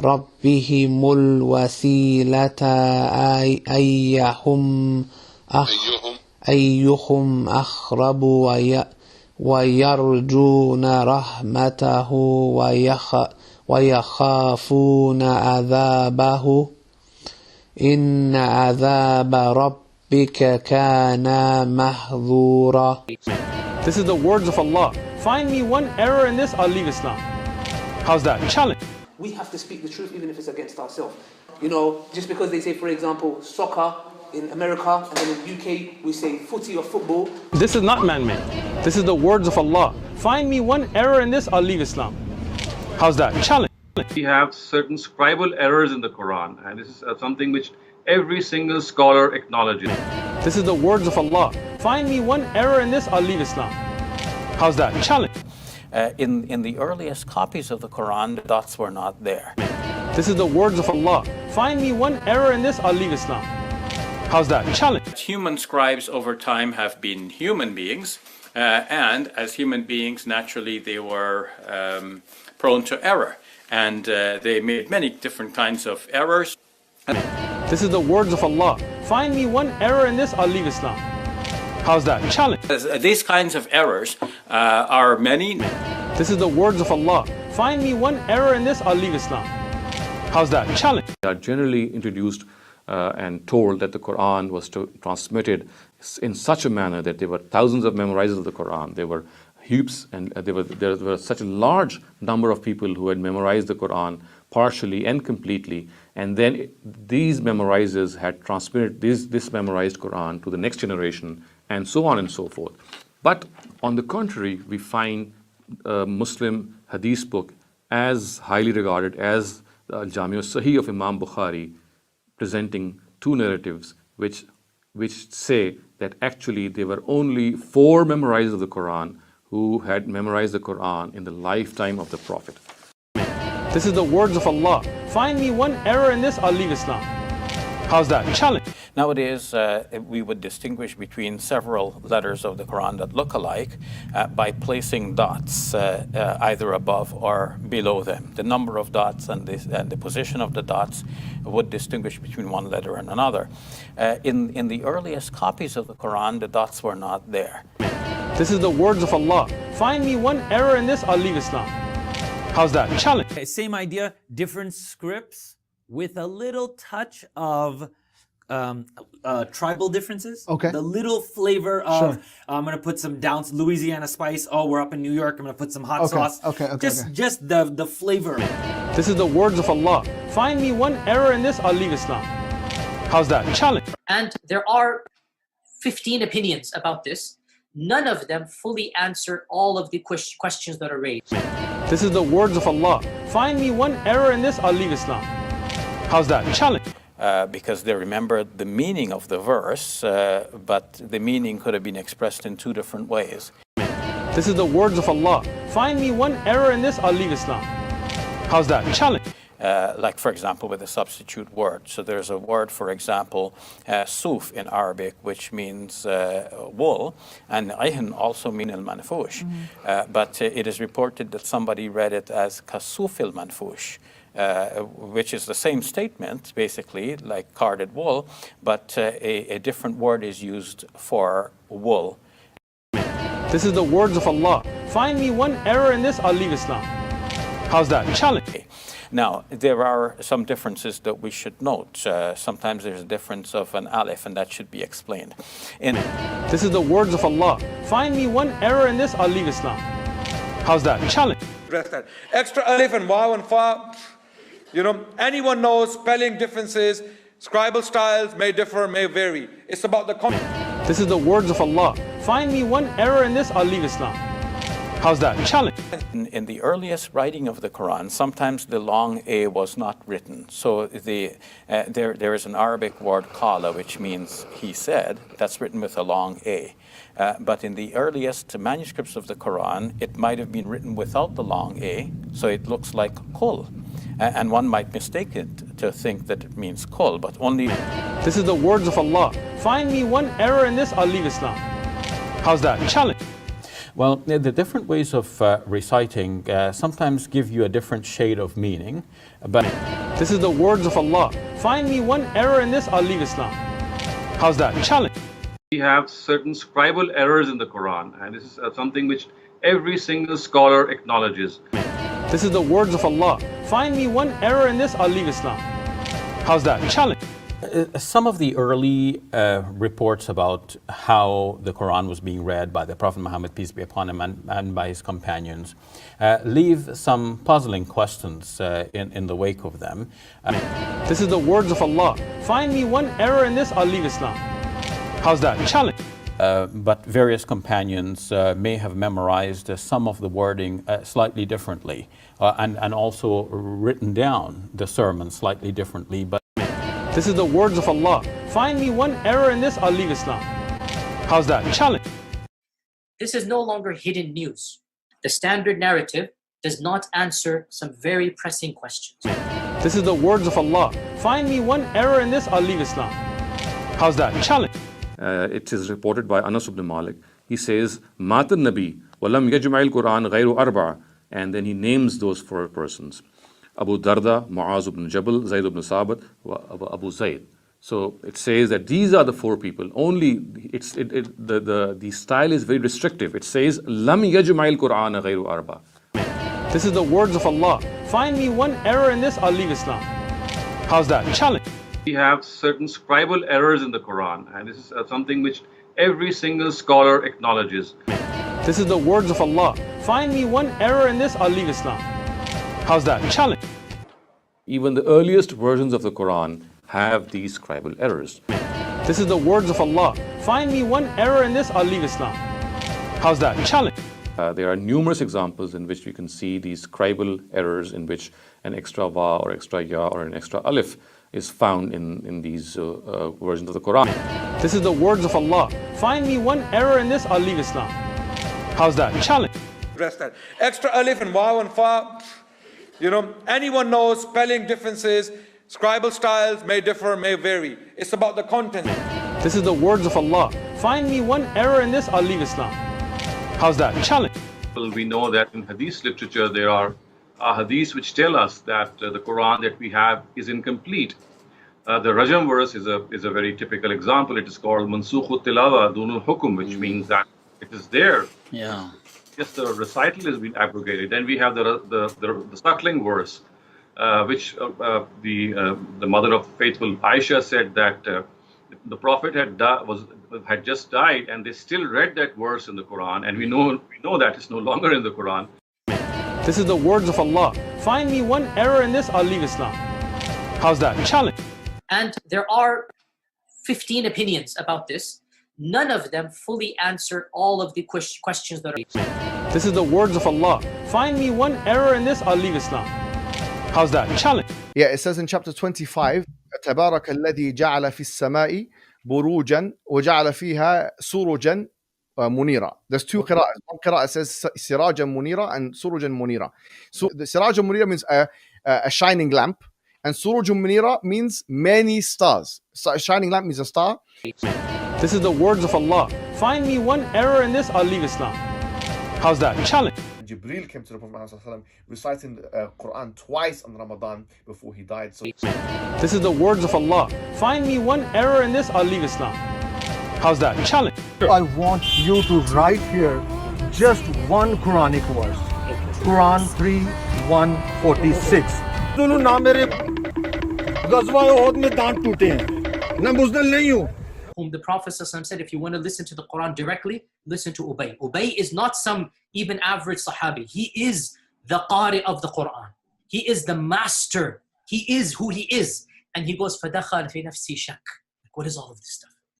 ربهم الوسيلة أيهم أقرب ويرجون رحمته ويخافون عذابه إن عذاب ربك كان محذورا. This is the words of Allah. Find me one error in this, I'll leave Islam. How's that? Challenge. We have to speak the truth even if it's against ourselves. You know, just because they say, for example, soccer in America, and then in the UK we say footy or football. This is not man-made. This is the words of Allah. Find me one error in this, I'll leave Islam. How's that? Challenge. We have certain scribal errors in the Quran, and this is something which every single scholar acknowledges. This is the words of Allah. Find me one error in this, I'll leave Islam. How's that? Challenge. In the earliest copies of the Quran, the dots were not there. This is the words of Allah. Find me one error in this, I'll leave Islam. How's that? Challenge. Human scribes over time have been human beings, and as human beings, naturally they were prone to error. And they made many different kinds of errors. This is the words of Allah. Find me one error in this, I'll leave Islam. How's that? Challenge. These kinds of errors are many. This is the words of Allah. Find me one error in this, I'll leave Islam. How's that? Challenge. They are generally introduced and told that the Quran was transmitted in such a manner that there were thousands of memorizers of the Quran. There were heaps, and there were such a large number of people who had memorized the Quran partially and completely, and then these memorizers had transmitted this memorized Quran to the next generation, and so on and so forth. But on the contrary, we find a Muslim hadith book as highly regarded as the Al-Jami' al-Sahih of Imam Bukhari, presenting two narratives which say that actually there were only 4 memorizers of the Quran who had memorized the Quran in the lifetime of the Prophet. This is the words of Allah. Find me one error in this, I'll leave Islam. How's that? Challenge. Nowadays, we would distinguish between several letters of the Quran that look alike by placing dots either above or below them. The number of dots and the position of the dots would distinguish between one letter and another. In the earliest copies of the Quran, the dots were not there. This is the words of Allah. Find me one error in this, I'll leave Islam. How's that? Challenge. Same idea, different scripts with a little touch of tribal differences. Okay. The little flavor of, Sure. I'm going to put some down Louisiana spice. Oh, we're up in New York. I'm going to put some hot sauce. Okay. Just the flavor. This is the words of Allah. Find me one error in this, I'll leave Islam. How's that? Challenge. And there are 15 opinions about this. None of them fully answer all of the questions that are raised. This is the words of Allah. Find me one error in this, I'll leave Islam. How's that? Challenge. Because they remembered the meaning of the verse, but the meaning could have been expressed in 2 different ways. This is the words of Allah. Find me one error in this, I'll leave Islam. How's that? Challenge. Like, for example, with a substitute word. So there's a word, for example, suf in Arabic, which means wool, and ayhan also means al-manfush. But it is reported that somebody read it as kasuf al-manfush, which is the same statement, basically, like carded wool, but a different word is used for wool. This is the words of Allah. Find me one error in this, I'll leave Islam. How's that? Challenge. Now, there are some differences that we should note. Sometimes there's a difference of an alif, and that should be explained. This is the words of Allah. Find me one error in this, I'll leave Islam. How's that? Challenge. Extra alif and waw and fa. You know, anyone knows spelling differences, scribal styles may differ, may vary. It's about the content. This is the words of Allah. Find me one error in this, I'll leave Islam. How's that? Challenge. In the earliest writing of the Quran, sometimes the long A was not written. So there is an Arabic word qala, which means he said, that's written with a long A. But in the earliest manuscripts of the Quran, it might have been written without the long A, so it looks like kul. And one might mistake it to think that it means kul, but only... This is the words of Allah. Find me one error in this, I'll leave Islam. How's that? Challenge. Well, the different ways of reciting sometimes give you a different shade of meaning, but This is the words of Allah. Find me one error in this, I'll leave Islam. How's that? Challenge. We have certain scribal errors in the Quran, and this is something which every single scholar acknowledges. This is the words of Allah. Find me one error in this, I'll leave Islam. How's that? Challenge. Some of the early reports about how the Quran was being read by the Prophet Muhammad, peace be upon him, and by his companions, leave some puzzling questions in the wake of them. This is the words of Allah. Find me one error in this, I'll leave Islam. How's that? Challenge. But various companions may have memorized some of the wording slightly differently, and also written down the sermon slightly differently. But this is the words of Allah. Find me one error in this, I'll leave Islam. How's that? Challenge. This is no longer hidden news. The standard narrative does not answer some very pressing questions. This is the words of Allah. Find me one error in this, I'll leave Islam. How's that? Challenge. It is reported by Anas ibn Malik. He says, Matan Nabi, walam yajma'il Quran ghayru arba'a. And then he names those 4 persons. Abu Darda, Mu'az ibn Jabal, Zayd ibn Sabit, Abu Zayd. So it says that these are the 4 people. Only the style is very restrictive. It says, Lam yajma'il Quran ghayru arba'a. This is the words of Allah. Find me one error in this, I'll leave Islam. How's that? Challenge. We have certain scribal errors in the Quran, and this is something which every single scholar acknowledges. This is the words of Allah. Find me one error in this, I'll leave Islam. How's that? Challenge. Even the earliest versions of the Quran have these scribal errors. This is the words of Allah. Find me one error in this, I'll leave Islam. How's that? Challenge. There are numerous examples in which we can see these scribal errors in which an extra va or extra ya or an extra alif is found in these versions of the Quran. This is the words of Allah. Find me one error in this, I'll leave Islam. How's that? Challenge. Address that. Extra alif and waw and fa. Anyone knows spelling differences, scribal styles may differ, may vary. It's about the content. This is the words of Allah. Find me one error in this, I'll leave Islam. How's that? Challenge. Well, we know that in Hadith literature there are Hadiths which tell us that the Quran that we have is incomplete. The Rajam verse is a very typical example. It is called Mansukhu Tilawa Dunul Hukum, which means that it is there. Yeah. Just the recital has been abrogated. Then we have the suckling verse, which the mother of faithful Aisha said that the Prophet had just died, and they still read that verse in the Quran, and we know that it's no longer in the Quran. This is the words of Allah. Find me one error in this, I'll leave Islam. How's that? Challenge. And there are 15 opinions about this. None of them fully answer all of the questions that are. This is the words of Allah. Find me one error in this, I'll leave Islam. How's that? Challenge. Yeah, it says in chapter 25, تبارك الذي جعل في السماء بروجا وجعل فيها سروجا منيرة. There's 2 qira'ahs. One qira'ah says sirajan munira and surujan munira. So the sirajan munira means a shining lamp, and surujan munira means many stars. So a shining lamp means a star. This is the words of Allah. Find me one error in this, I'll leave Islam. How's that? Challenge. Jibreel came to the Prophet ﷺ reciting the Quran twice on Ramadan before he died. So this is the words of Allah. Find me one error in this, I'll leave Islam. How's that? Challenge. I want you to write here just one Quranic verse. Quran 3:146. दोनों ना मेरे ग़ज़वा उहद में दांत टूटे हैं ना बुज़दिल नहीं हूँ. Whom the Prophet ﷺ said, if you want to listen to the Quran directly, listen to Ubay. Ubay is not some even average Sahabi. He is the Qari of the Quran. He is the master. He is who he is. And he goes, فَدَخَلْ فِي نَفْسِي شَكْ. What is all of this stuff?